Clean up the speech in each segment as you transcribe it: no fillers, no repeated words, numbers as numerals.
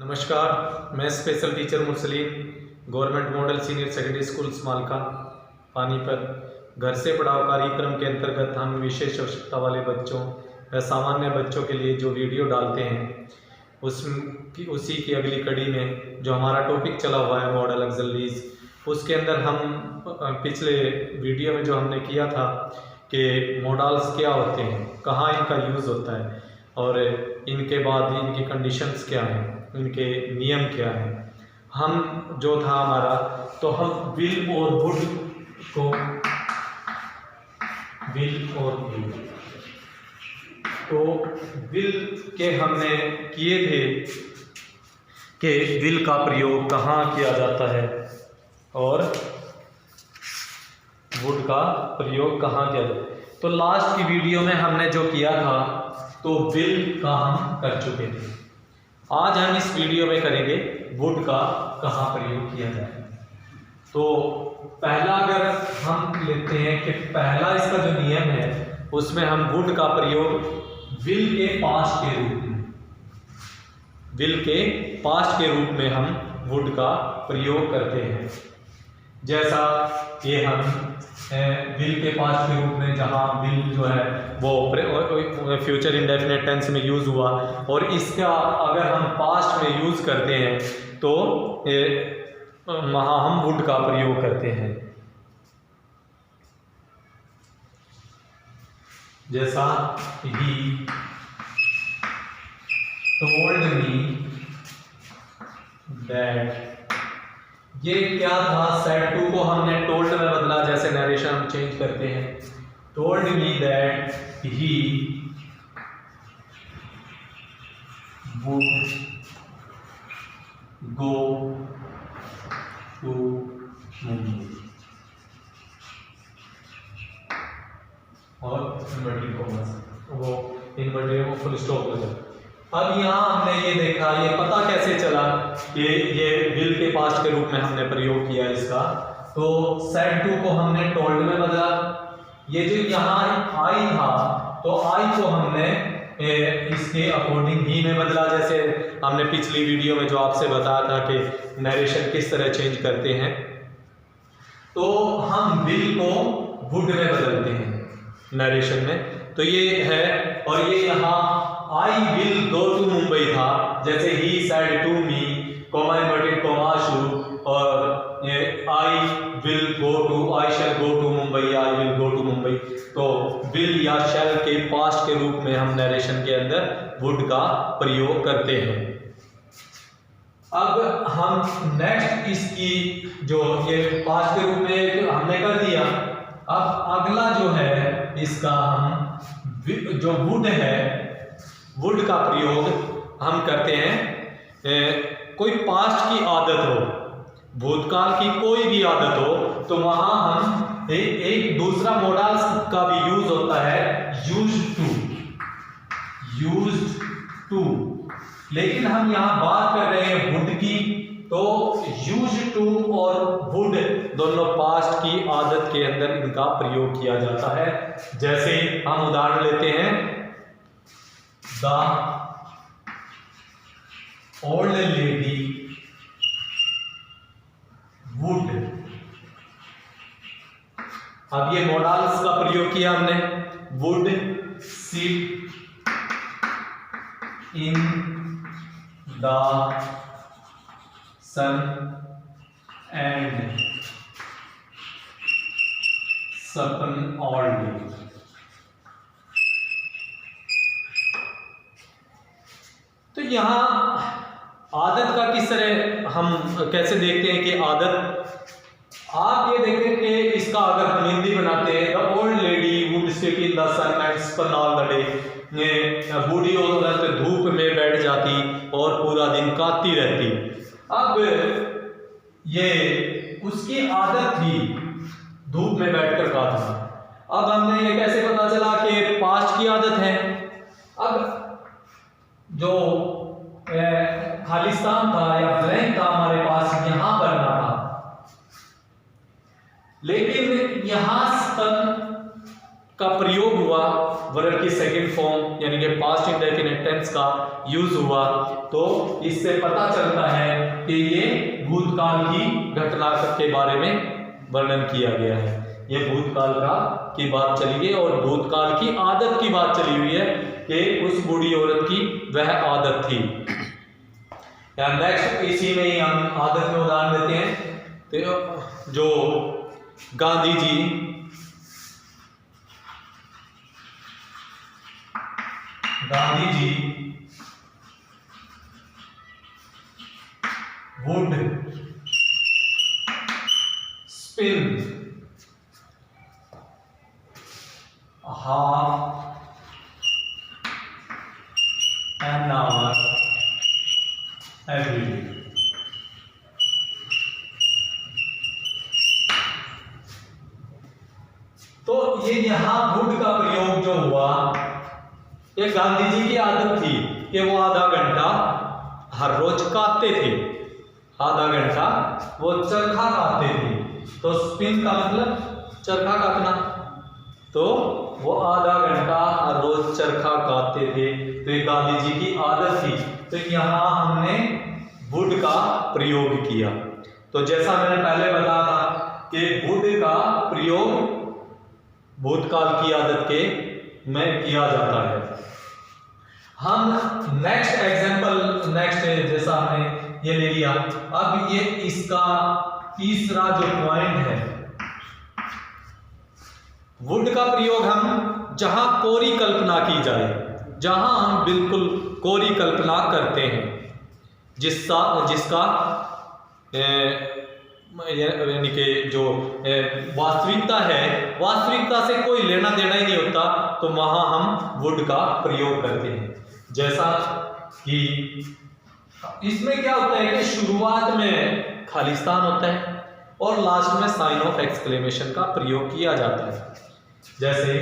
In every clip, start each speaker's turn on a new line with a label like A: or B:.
A: नमस्कार, मैं special teacher Mursaleen, government model senior secondary school Smalka Panipat. घर से पढ़ाओ कार्यक्रम के अंतर्गत हम विशेष आवश्यकता वाले बच्चों या सामान्य बच्चों के लिए जो वीडियो डालते हैं उसी की अगली कड़ी में जो हमारा टॉपिक चला हुआ है मॉडल एक्सरसाइज, उसके अंदर हम पिछले वीडियो में जो हमने किया था कि मॉडल्स क्या होते हैं, कहाँ इनका यूज़ होता है और इनके बाद इनकी कंडीशंस क्या हैं, इनके नियम क्या हैं। हम जो था हमारा, तो हम विल और वुड तो विल के हमने किए थे कि विल का प्रयोग कहाँ किया जाता है और वुड का प्रयोग कहाँ किया जाता है। तो लास्ट की वीडियो में हमने जो किया था तो विल का हम कर चुके थे। आज हम इस वीडियो में करेंगे वुड का कहाँ प्रयोग किया जाए। तो पहला अगर हम लेते हैं कि पहला इसका जो नियम है उसमें हम वुड का प्रयोग विल के पास्ट के रूप में हम वुड का प्रयोग करते हैं। जैसा ये हम विल के पास्ट के रूप में, जहाँ विल जो है वो फ्यूचर इंडेफिनिट टेंस में यूज़ हुआ और इसका अगर हम पास्ट में यूज़ करते हैं तो वहाँ हम वुड का प्रयोग करते हैं। जैसा ही टोल्ड मी दैट, ये क्या था, सेड टू को हमने टोल्ड में बदला, जैसे नरेशन हम चेंज करते हैं। Told me that he would go to Mumbai और इन्वर्टेड कॉमास, वो इन्वर्टेड वो फुल स्टॉप हो जाए। अब यहाँ हमने ये देखा, ये पता कैसे चला कि ये विल के पास्ट के रूप में हमने प्रयोग किया इसका। तो सेड टू को हमने टोल्ड में बदला। ये जो यहाँ आई था तो आई को हमने इसके अकॉर्डिंग ही में बदला, जैसे हमने पिछली वीडियो में जो आपसे बताया था कि नरेशन किस तरह चेंज करते हैं। तो हम विल को वुड में बदलते हैं नरेशन में। तो ये है, और ये यहाँ I will go to Mumbai था, जैसे ही said to me comma inverted comma शुरू, और ये I will go to, I shall go to Mumbai, I will go to Mumbai. तो विल या शैल के पास्ट के रूप में हम नरेशन के अंदर वुड का प्रयोग करते हैं। अब हम नेक्स्ट इसकी जो ये पास्ट के रूप में हमने कर दिया, अब अगला जो है इसका हम जो वुड है, वुड का प्रयोग हम करते हैं। कोई पास्ट की आदत हो, भूतकाल की कोई भी आदत हो, तो वहां हम एक दूसरा मॉडल का भी यूज होता है, यूज्ड टू। लेकिन हम यहां बात कर रहे हैं वुड की, तो यूज्ड टू और वुड दोनों पास्ट की आदत के अंदर इनका प्रयोग किया जाता है। जैसे हम उदाहरण लेते हैं, द ओल्ड लेडी वुड। अब ये मॉडल्स का प्रयोग किया हमने, would sit in the sun and spun all day. तो यहां आदत का किस तरह हम कैसे देखते हैं कि आदत, आप ये देखें कि इसका अगर हम हिंदी बनाते हैं, the old lady would sit in the sun and spun all the day, ये बूढ़ी औरत धूप में बैठ जाती और पूरा दिन काटती रहती। अब ये उसकी आदत थी धूप में बैठकर काटना। अब हमने ये कैसे पता चला कि पास्ट की आदत है। अब जो खालिस्तान था या ब्लैंक था हमारे पास, यहां बनना था, लेकिन यहां स्तन का प्रयोग हुआ वर्ब की सेकंड फॉर्म यानी कि पास्ट इंडेफिनिट टेंस का यूज हुआ, तो इससे पता चलता है कि ये भूतकाल की घटना के बारे में वर्णन किया गया है। ये भूतकाल की बात चली गई और भूतकाल की आदत की बात चली हुई है कि उस बूढ़ी औरत की वह आदत थी। नेक्स्ट इसी में ही हम आदत में उदाहरण देते हैं। तो जो Gandhi ji would spend half an hour every day। तो ये यहाँ वुड का प्रयोग जो हुआ, ये गांधी जी की आदत थी कि वो आधा घंटा हर रोज काटते थे, आधा घंटा वो चरखा काटते थे। तो स्पिन का मतलब चरखा काटना, तो वो आधा घंटा हर रोज चरखा काटते थे। तो ये गांधी जी की आदत थी। तो यहाँ हमने वुड का प्रयोग किया। तो जैसा मैंने पहले बताया था कि वुड का प्रयोग भूतकाल की आदत के में किया जाता है। हम नेक्स्ट एग्जांपल जैसा हमने ये ले लिया, अब ये इसका तीसरा जो पॉइंट है, वुड का प्रयोग हम जहां कोरी कल्पना की जाए, जहां हम बिल्कुल कोरी कल्पना करते हैं, जिसका यानी कि जो वास्तविकता है, वास्तविकता से कोई लेना देना ही नहीं होता, तो वहां हम वुड का प्रयोग करते हैं। जैसा कि इसमें क्या होता है कि शुरुआत में खालिस्तान होता है और लास्ट में साइन ऑफ एक्सक्लेमेशन का प्रयोग किया जाता है। जैसे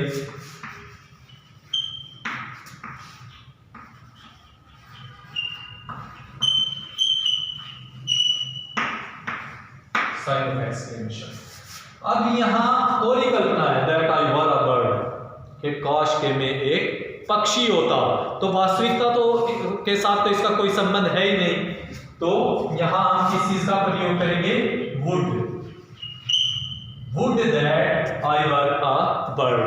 A: साइन ऑफ एक्सक्लेमेशन। अब यहां कोरी कल्पना है, that I were a bird, कि काश के में एक पक्षी होता, तो वास्तविकता तो के साथ तो इसका कोई संबंध है ही नहीं। तो यहां हम किस चीज का प्रयोग करेंगे, would that I were a bird,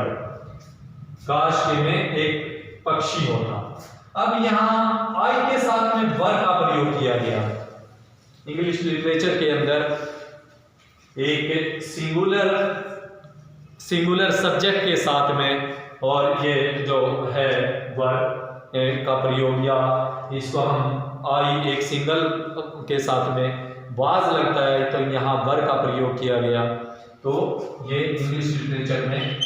A: काश के में एक पक्षी होता। अब यहां आई के साथ में वर का प्रयोग किया गया। इंग्लिश लिटरेचर के अंदर एक सिंगुलर सब्जेक्ट के साथ में और ये जो है वर का प्रयोग, या इसको हम आई एक सिंगल के साथ में बाज लगता है, तो यहाँ वर का प्रयोग किया गया। तो ये इंग्लिश लिटरेचर में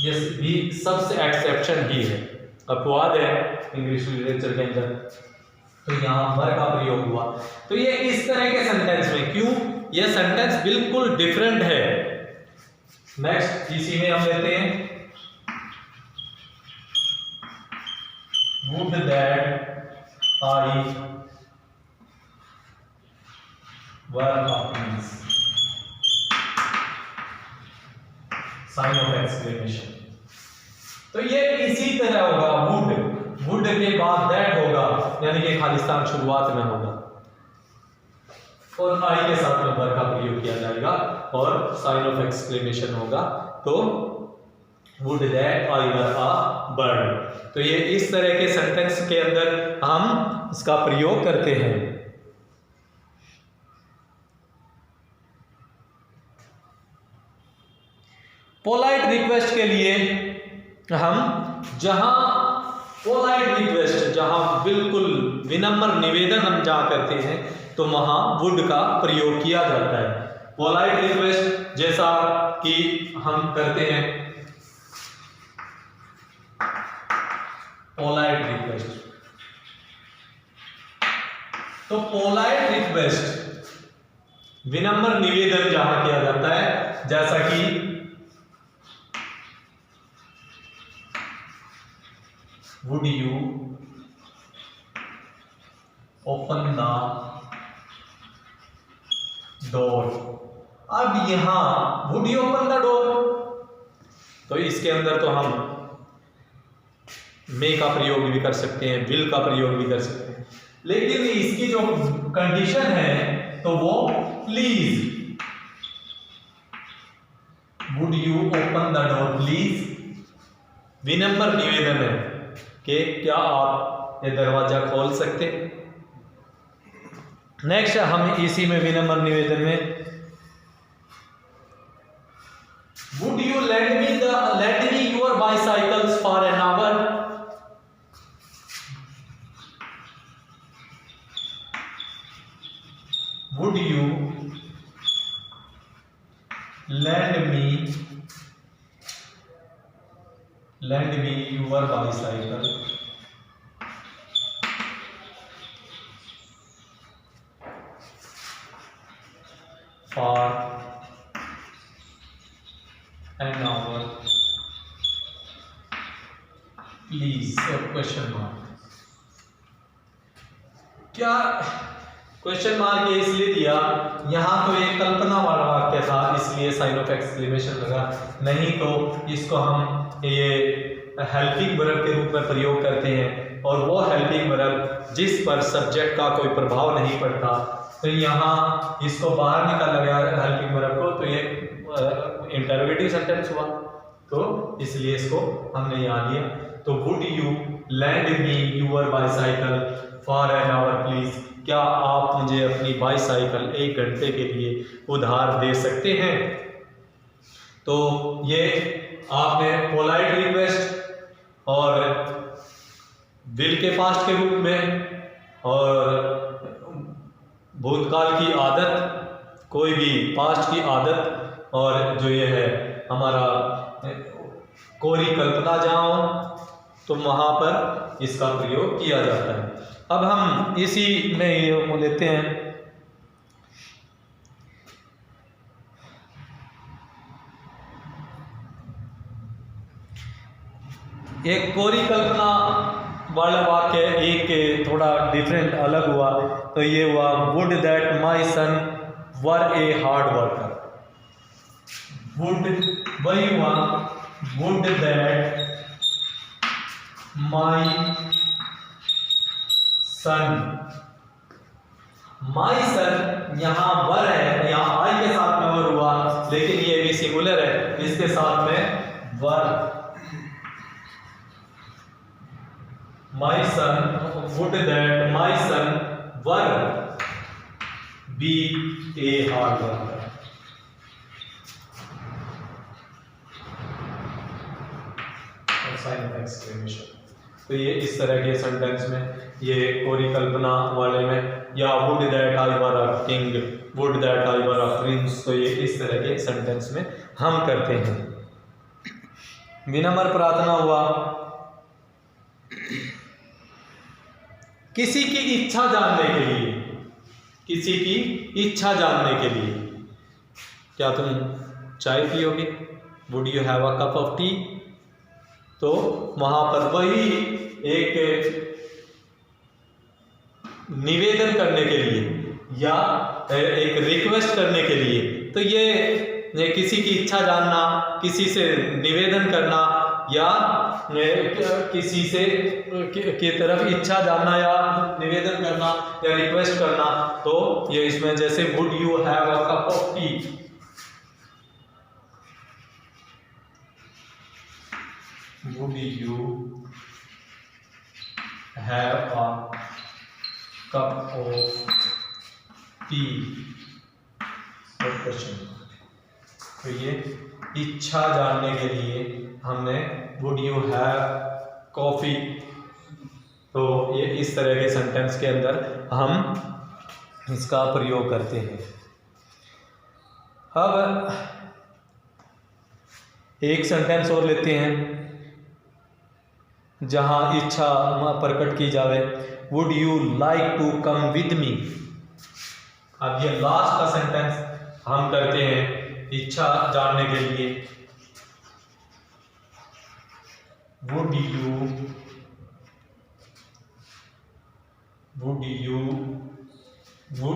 A: ये भी सबसे एक्सेप्शन ही है, अपवाद है इंग्लिश लिटरेचर के अंदर। तो यहाँ वर का प्रयोग हुआ। तो ये इस तरह के सेंटेंस में, क्यों ये सेंटेंस बिल्कुल डिफरेंट है। नेक्स्ट इसी में हम लेते हैं, would that I were a prince, sign of exclamation. तो ये इसी तरह होगा, वुड के बाद दैट होगा, यानी कि खालिस्तान शुरुआत में होगा और आई के साथ में वर का प्रयोग किया जाएगा और साइन ऑफ एक्सक्लेमेशन होगा। तो would that I were a bird. तो ये इस तरह के सेंटेंस के अंदर हम इसका प्रयोग करते हैं। पोलाइट रिक्वेस्ट के लिए हम जहां बिल्कुल विनम्र निवेदन हम जहां करते हैं, तो वहां वुड का प्रयोग किया जाता है। पोलाइट रिक्वेस्ट जैसा कि हम करते हैं, पोलाइट रिक्वेस्ट, तो पोलाइट रिक्वेस्ट विनम्र निवेदन जहां किया जाता है, जैसा कि would you open the door। अब यहां would you open the door, तो इसके अंदर तो हम मे का प्रयोग भी कर सकते हैं, विल का प्रयोग भी कर सकते हैं। लेकिन इसकी जो कंडीशन है तो वो please, would you open the door please, विनम्र निवेदन है कि क्या आप ये दरवाजा खोल सकते हैं। नेक्स्ट हम इसी में विनम्र निवेदन में would you lend me your bicycles for an hour, would you lend me your bicycle for an hour please, question mark. क्या क्वेश्चन मार्क ये इसलिए दिया, यहाँ तो एक कल्पना वाला वाक्य था इसलिए साइन ऑफ एक्सक्लेमेशन लगा, नहीं तो इसको हम ये हेल्पिंग वर्ब के रूप में प्रयोग करते हैं और वो हेल्पिंग वर्ब जिस पर सब्जेक्ट का कोई प्रभाव नहीं पड़ता, तो यहाँ इसको बाहर निकाला गया हेल्पिंग वर्ब को, तो ये इंटरोगेटिव सेंटेंस हुआ, तो इसलिए इसको हमने यहाँ लिया। तो would you lend me your bicycle for an hour please, क्या आप मुझे अपनी बाइसाइकिल 1 घंटे के लिए उधार दे सकते हैं। तो ये आपने पोलाइट रिक्वेस्ट और विल के पास्ट के रूप में और भूतकाल की आदत, कोई भी पास्ट की आदत, और जो ये है हमारा कोरी कल्पना जहाँ हो तो वहाँ पर इसका प्रयोग किया जाता है। अब हम इसी में ये लेते हैं एक कोरी कल्पना वाला वाक्य, एक थोड़ा डिफरेंट अलग हुआ, तो ये हुआ would that my son were a hard worker, would वही हुआ वुड दैट माई सन, यहाँ वर है, यहाँ आई के साथ में वर हुआ, लेकिन ये भी सिंगुलर है, इसके साथ में were, my son would that my son were be a hard worker. तो ये इस तरह के सेंटेंस में, ये कोरी कल्पना वाले में, या would that I were a king, would that I were a prince, तो ये इस तरह के सेंटेंस में हम करते हैं। विनम्र प्रार्थना हुआ किसी की इच्छा जानने के लिए, किसी की इच्छा जानने के लिए, क्या तुम चाय पियोगे, would you have a cup of T, तो वहां पर वही एक निवेदन करने के लिए या एक रिक्वेस्ट करने के लिए, तो ये किसी की इच्छा जानना, किसी से निवेदन करना या किसी से की तरफ इच्छा जानना या निवेदन करना या रिक्वेस्ट करना, तो ये इसमें जैसे would you have a cup of T, would you have a cup of tea, question. तो ये इच्छा जानने के लिए हमने would you have coffee, तो ये इस तरह के सेंटेंस के अंदर हम इसका प्रयोग करते हैं। अब एक सेंटेंस और लेते हैं जहां इच्छा प्रकट की जावे, would you like to come with me. अब ये लास्ट का सेंटेंस हम करते हैं इच्छा जानने के लिए, वुड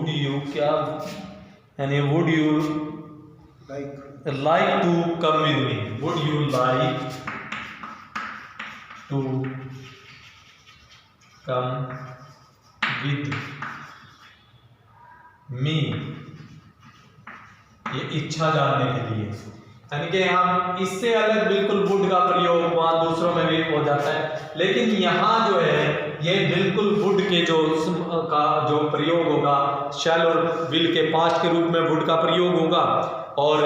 A: यू क्या, यानी would you like to come with me, would you like to come with me, ये इच्छा जानने के लिए, यानी कि हम इससे अलग बिल्कुल वुड का प्रयोग वहाँ दूसरों में भी हो जाता है, लेकिन यहाँ जो है ये बिल्कुल वुड के जो प्रयोग होगा, शैल और विल के पास्ट के रूप में वुड का प्रयोग होगा, और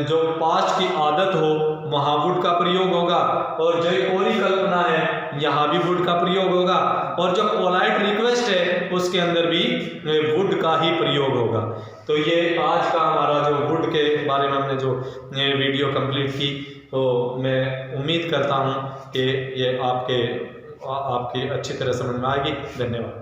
A: जो पास्ट की आदत हो वहाँ वुड का प्रयोग होगा, और जो कोरी कल्पना है यहाँ भी वुड का प्रयोग होगा, और जो पोलाइट रिक्वेस्ट है उसके अंदर भी वुड का ही प्रयोग होगा। तो ये आज का हमारा जो वुड के बारे में हमने जो वीडियो कंप्लीट की, तो मैं उम्मीद करता हूँ कि ये आपकी अच्छी तरह समझ में आएगी। धन्यवाद।